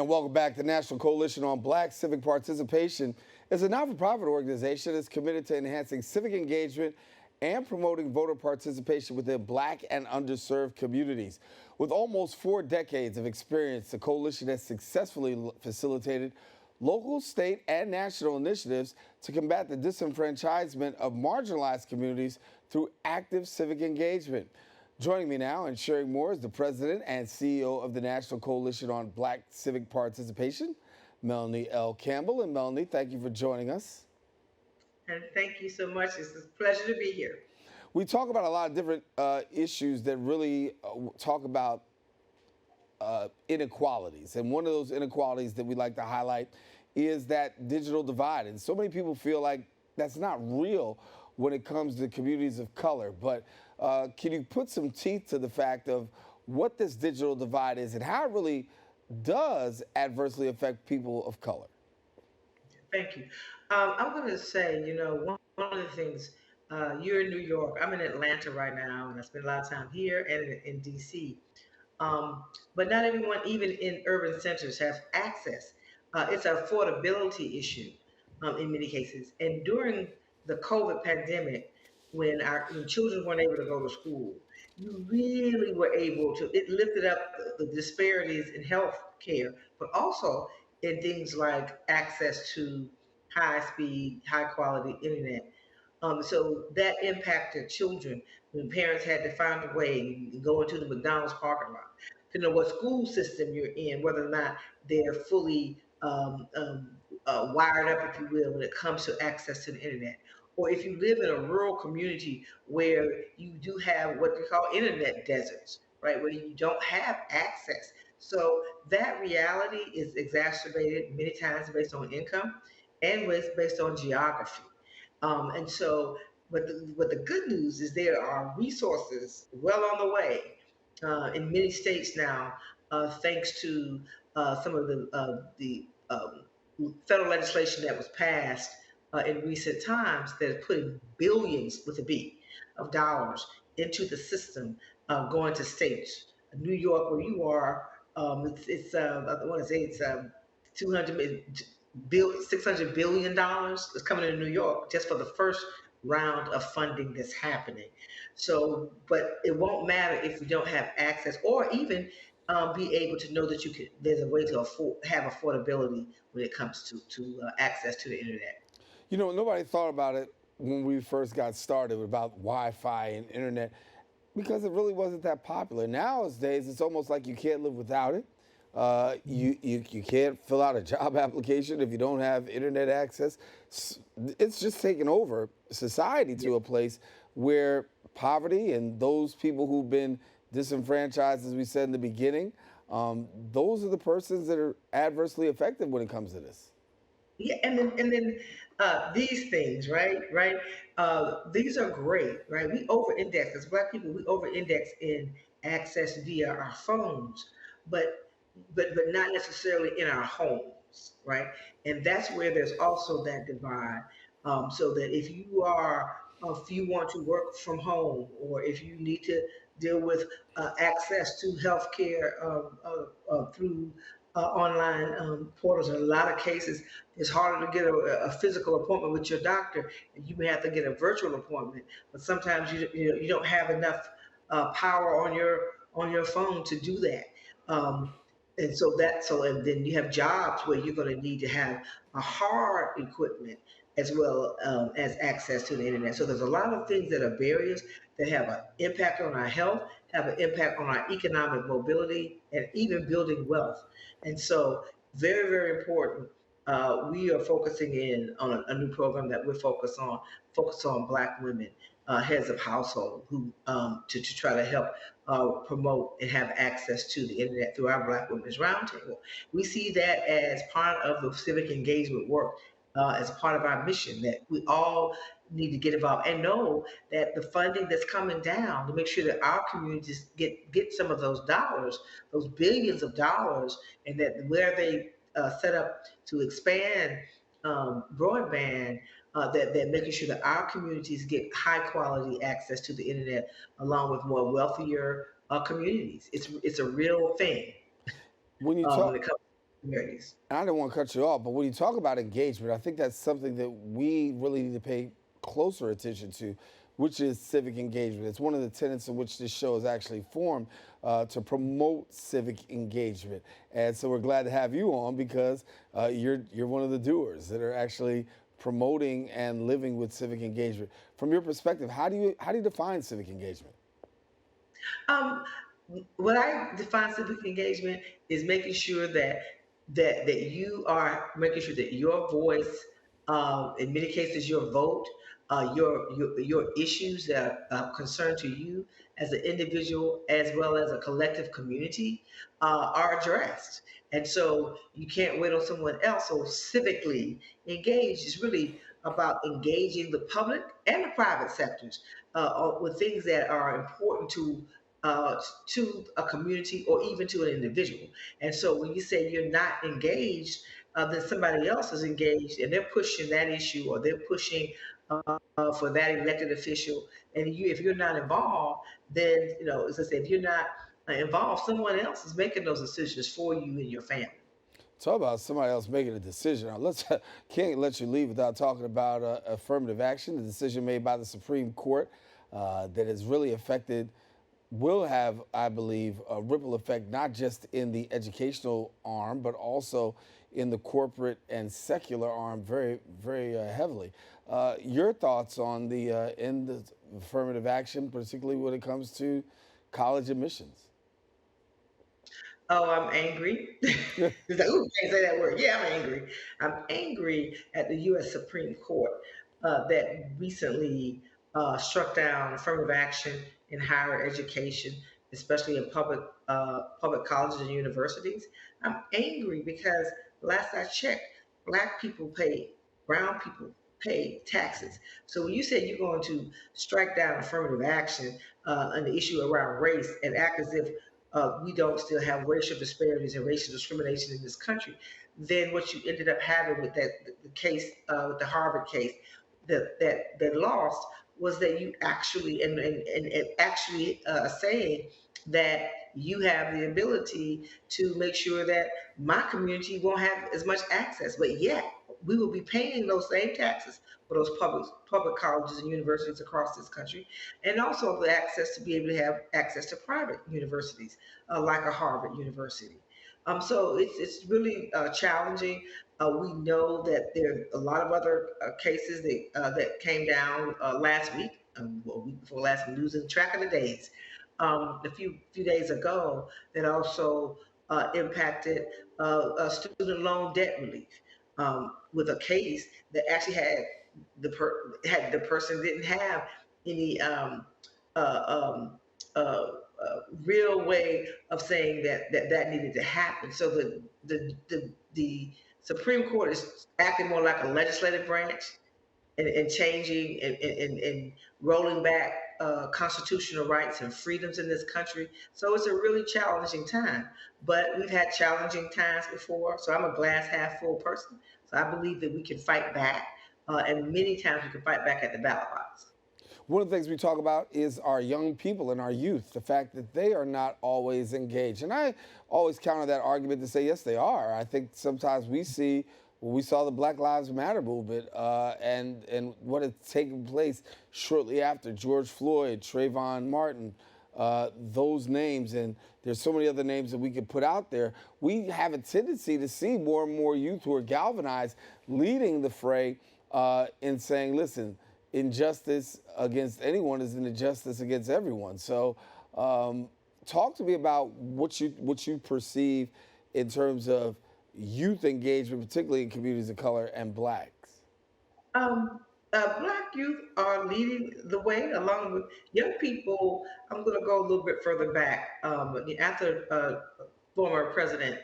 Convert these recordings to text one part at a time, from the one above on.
And welcome back. The National Coalition on Black Civic Participation is a not-for-profit organization that's committed to enhancing civic engagement and promoting voter participation within Black and underserved communities. With almost 4 decades of experience, the coalition has successfully facilitated local, state, and national initiatives to combat the disenfranchisement of marginalized communities through active civic engagement. Joining me now and sharing more is the president and CEO of the National Coalition on Black Civic Participation, Melanie L. Campbell. And Melanie, thank you for joining us. And thank you so much. It's a pleasure to be here. We talk about a lot of different issues that really talk about inequalities. And one of those inequalities that we like to highlight is that digital divide. And so many people feel like that's not real when it comes to communities of color. But can you put some teeth to the fact of what this digital divide is and how it really does adversely affect people of color? Thank you. I'm going to say, one of the things, you're in New York. I'm in Atlanta right now, and I spend a lot of time here and in DC. But not everyone, even in urban centers, has access. It's an affordability issue in many cases. And during the COVID pandemic, when children weren't able to go to school, you really were able to. It lifted up the disparities in health care, but also in things like access to high speed, high quality internet. So that impacted children when parents had to find a way to go into the McDonald's parking lot to know what school system you're in, whether or not they're fully wired up, if you will, when it comes to access to the internet. Or if you live in a rural community where you do have what they call internet deserts, right, where you don't have access. So that reality is exacerbated many times based on income and based on geography. And so, but the good news is there are resources well on the way in many states now, thanks to some of the federal legislation that was passed in recent times that is putting billions with a B of dollars into the system, going to states. New York, where you are, it's I want to say it's 200 $600 billion is coming to New York just for the first round of funding that's happening. So, but it won't matter if you don't have access or even be able to know that you can. There's a way to have affordability when it comes to access to the internet. You know, nobody thought about it when we first got started about Wi-Fi and internet because it really wasn't that popular. Nowadays, it's almost like you can't live without it. You can't fill out a job application if you don't have internet access. It's just taken over society to a place where poverty and those people who've been disenfranchised, as we said in the beginning, those are the persons that are adversely affected when it comes to this. Yeah, and then these things, right? These are great, right? We over-index as Black people. We over-index in access via our phones, but but not necessarily in our homes, right? And that's where there's also that divide. So that if you want to work from home, or if you need to deal with access to healthcare through online portals. In a lot of cases, it's harder to get a physical appointment with your doctor. You may have to get a virtual appointment, but sometimes you don't have enough power on your phone to do that. Um, and then you have jobs where you're going to need to have a hard equipment as well as access to the internet. So there's a lot of things that are barriers that have an impact on our health, have an impact on our economic mobility, and even building wealth. And so, very, very important. We are focusing in on a new program that we're focused on Black women, heads of household, who to try to help promote and have access to the internet through our Black Women's Roundtable. We see that as part of the civic engagement work, as part of our mission that we all need to get involved and know that the funding that's coming down to make sure that our communities get some of those dollars, those billions of dollars, and that where they set up to expand broadband, that making sure that our communities get high quality access to the internet along with more wealthier communities. It's a real thing When you when talk it comes. communities. I don't want to cut you off, but when you talk about engagement, I think that's something that we really need to pay closer attention to, which is civic engagement. It's one of the tenets in which this show is actually formed to promote civic engagement. And so we're glad to have you on because you're one of the doers that are actually promoting and living with civic engagement. From your perspective, how do you define civic engagement? Um, what I define civic engagement is making sure that you are making sure that your voice, in many cases, your vote, your issues that are concern to you as an individual as well as a collective community, are addressed. And so you can't wait on someone else. So civically engaged is really about engaging the public and the private sectors with things that are important uh, to a community or even to an individual. And so when you say you're not engaged, then somebody else is engaged and they're pushing that issue or they're pushing for that elected official. And if you're not involved, then, as I said, if you're not involved, someone else is making those decisions for you and your family. Talk about somebody else making a decision. Now, let's can't let you leave without talking about affirmative action, the decision made by the Supreme Court that has really affected, will have, I believe, a ripple effect not just in the educational arm, but also in the corporate and secular arm very, very heavily. Your thoughts on the end of affirmative action, particularly when it comes to college admissions? Oh, I'm angry. It's like, ooh, can't say that word. Yeah, I'm angry. I'm angry at the U.S. Supreme Court that recently struck down affirmative action in higher education, especially in public colleges and universities. I'm angry because last I checked, black people pay, brown people pay taxes. So when you say you're going to strike down affirmative action on the issue around race and act as if we don't still have racial disparities and racial discrimination in this country, then what you ended up having with the case, with the Harvard case, that lost was that you actually and actually saying that you have the ability to make sure that my community won't have as much access, but yet we will be paying those same taxes for those public colleges and universities across this country, and also the access to be able to have access to private universities like a Harvard University. So it's really challenging. We know that there are a lot of other cases that came down last week, well, week before last, I'm losing track of the days. A few days ago, that also impacted student loan debt relief with a case that actually had the person didn't have any um, real way of saying that needed to happen. So the Supreme Court is acting more like a legislative branch and changing and rolling back constitutional rights and freedoms in this country. So it's a really challenging time. But we've had challenging times before. So I'm a glass half full person. So I believe that we can fight back. And many times we can fight back at the ballot box. One of the things we talk about is our young people and our youth, the fact that they are not always engaged. And I always counter that argument to say, yes, they are. I think sometimes we see, well, we saw the Black Lives Matter movement and what had taken place shortly after George Floyd, Trayvon Martin, those names, and there's so many other names that we could put out there. We have a tendency to see more and more youth who are galvanized leading the fray in saying, listen, injustice against anyone is an injustice against everyone. So, talk to me about what you perceive in terms of youth engagement, particularly in communities of color and blacks. Um, Black youth are leading the way along with young people. I'm going to go a little bit further back. After former president,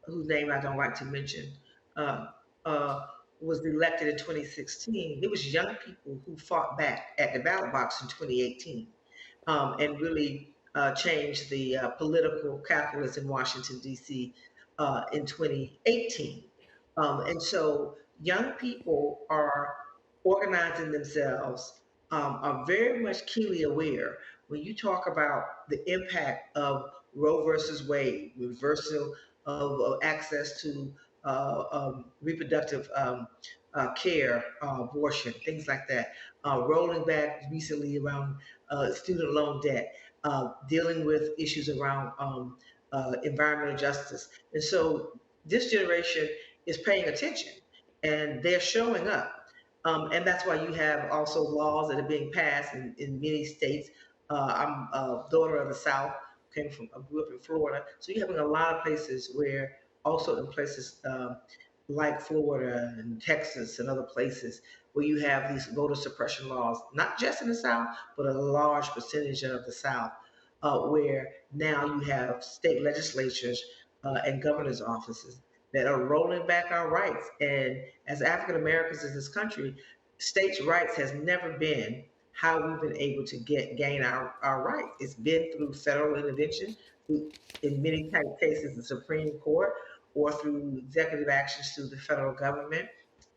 whose name I don't like to mention, uh, uh, was elected in 2016, it was young people who fought back at the ballot box in 2018 and really changed the political calculus in Washington, D.C. In 2018. And so young people are organizing themselves, are very much keenly aware when you talk about the impact of Roe versus Wade, reversal of access to reproductive care, abortion, things like that. Rolling back recently around student loan debt, dealing with issues around environmental justice. And so this generation is paying attention and they're showing up. And that's why you have also laws that are being passed in many states. I'm a daughter of the South, I grew up in Florida. So you're having a lot of places where, also in places like Florida and Texas and other places, where you have these voter suppression laws, not just in the South, but a large percentage of the South, where now you have state legislatures and governor's offices that are rolling back our rights. And as African Americans in this country, states' rights has never been how we've been able to gain our rights. It's been through federal intervention, through, in many type cases, the Supreme Court, or through executive actions through the federal government.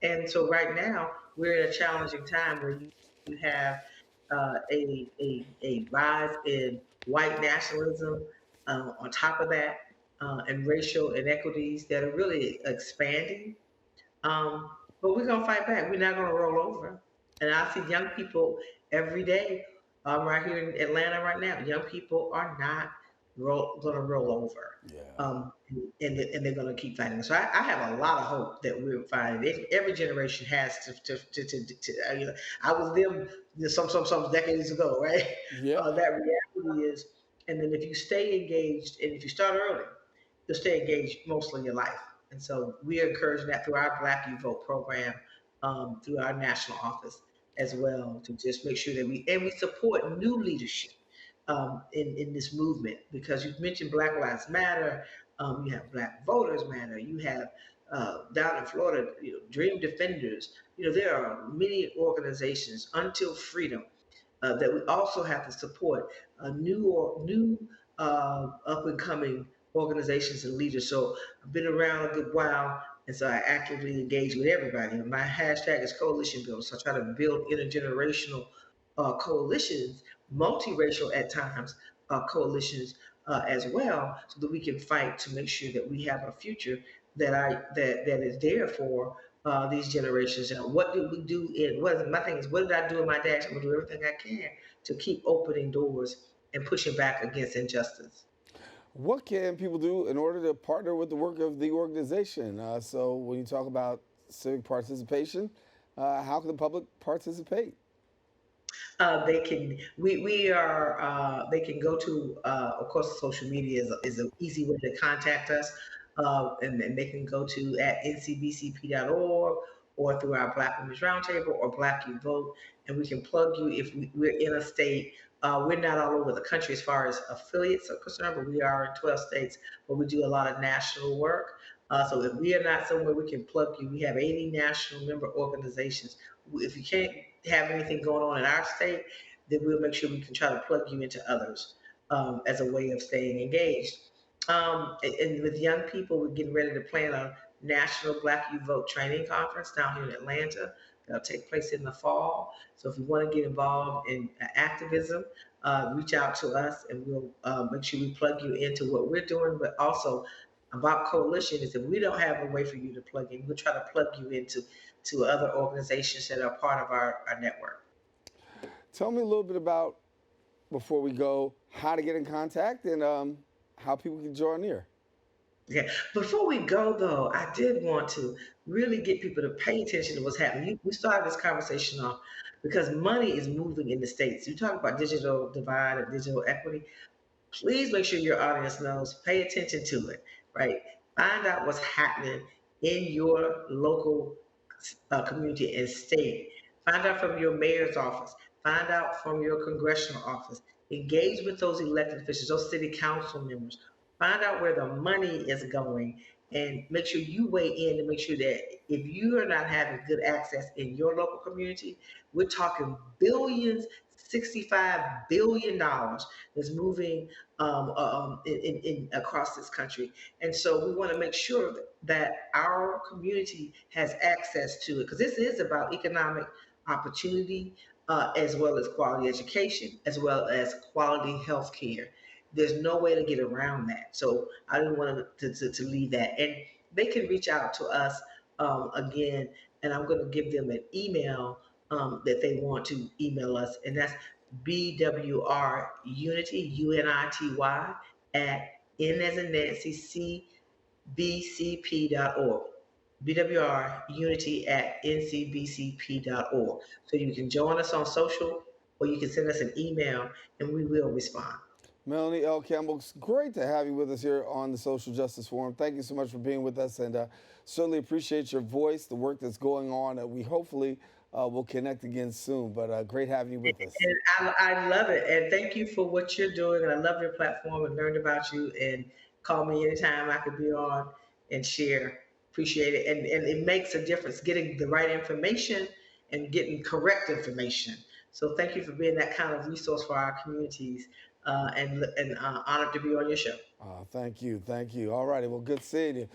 And so right now, we're in a challenging time where you have a rise in white nationalism on top of that, and racial inequities that are really expanding. But we're gonna fight back. We're not gonna roll over. And I see young people every day, right here in Atlanta right now. Young people are not gonna roll over, Yeah. um, and they're gonna keep fighting. So I have a lot of hope that we're fighting. Every generation has I was them, some decades ago, right? Yeah. That reality is, and then if you stay engaged and if you start early, you'll stay engaged most of your life. And so we are encouraging that through our Black Youth Vote program, through our national office as well, to just make sure that we support new leadership in this movement, because you've mentioned Black Lives Matter, you have Black Voters Matter, you have down in Florida, Dream Defenders. There are many organizations, Until Freedom, that we also have to support new up and coming organizations and leaders. So I've been around a good while, and so I actively engage with everybody. And my hashtag is coalition builder. So I try to build intergenerational coalitions, multiracial at times coalitions as well, so that we can fight to make sure that we have a future that is there for these generations. And what do we do in what my thing is, what did I do in my dash? I'm gonna do everything I can to keep opening doors and pushing back against injustice. What can people do in order to partner with the work of the organization? So, when you talk about civic participation, how can the public participate? They can we are they can go to of course social media is an easy way to contact us, and they can go to at ncbcp.org or through our Black Women's Roundtable or Black You Vote, and we can plug you if we're in a state. We're not all over the country as far as affiliates are concerned, but we are in 12 states, but we do a lot of national work. So if we are not somewhere, we can plug you. We have 80 national member organizations. If you can't have anything going on in our state, then we'll make sure we can try to plug you into others, as a way of staying engaged. And with young people, we're getting ready to plan a national Black Youth Vote training conference down here in Atlanta. That'll take place in the fall. So if you want to get involved in activism, reach out to us and we'll make sure we plug you into what we're doing. But also about coalition is if we don't have a way for you to plug in, we'll try to plug you into other organizations that are part of our network. Tell me a little bit about, before we go, how to get in contact and how people can draw near. Yeah. Before we go, though, I did want to really get people to pay attention to what's happening. We started this conversation off because money is moving in the states. You talk about digital divide and digital equity. Please make sure your audience knows, pay attention to it, right? Find out what's happening in your local community and state. Find out from your mayor's office. Find out from your congressional office. Engage with those elected officials, those city council members. Find out where the money is going and make sure you weigh in to make sure that if you are not having good access in your local community, we're talking billions, $65 billion that's moving in across this country. And so we want to make sure that our community has access to it because this is about economic opportunity, as well as quality education, as well as quality health care. There's no way to get around that. So I didn't want to leave that. And they can reach out to us again, and I'm going to give them an email that they want to email us, and that's BWR Unity, UNITY, at N as in Nancy, CBCP.org. BWR Unity at NCBCP.org. So you can join us on social, or you can send us an email and we will respond. Melanie L. Campbell, it's great to have you with us here on the Social Justice Forum. Thank you so much for being with us, and certainly appreciate your voice, the work that's going on. We hopefully will connect again soon, but great having you with us. And I love it. And thank you for what you're doing. And I love your platform and learned about you. And call me anytime I could be on and share. Appreciate it. And it makes a difference getting the right information and getting correct information. So thank you for being that kind of resource for our communities. And honored to be on your show. Thank you. Thank you. All righty. Well, good seeing you.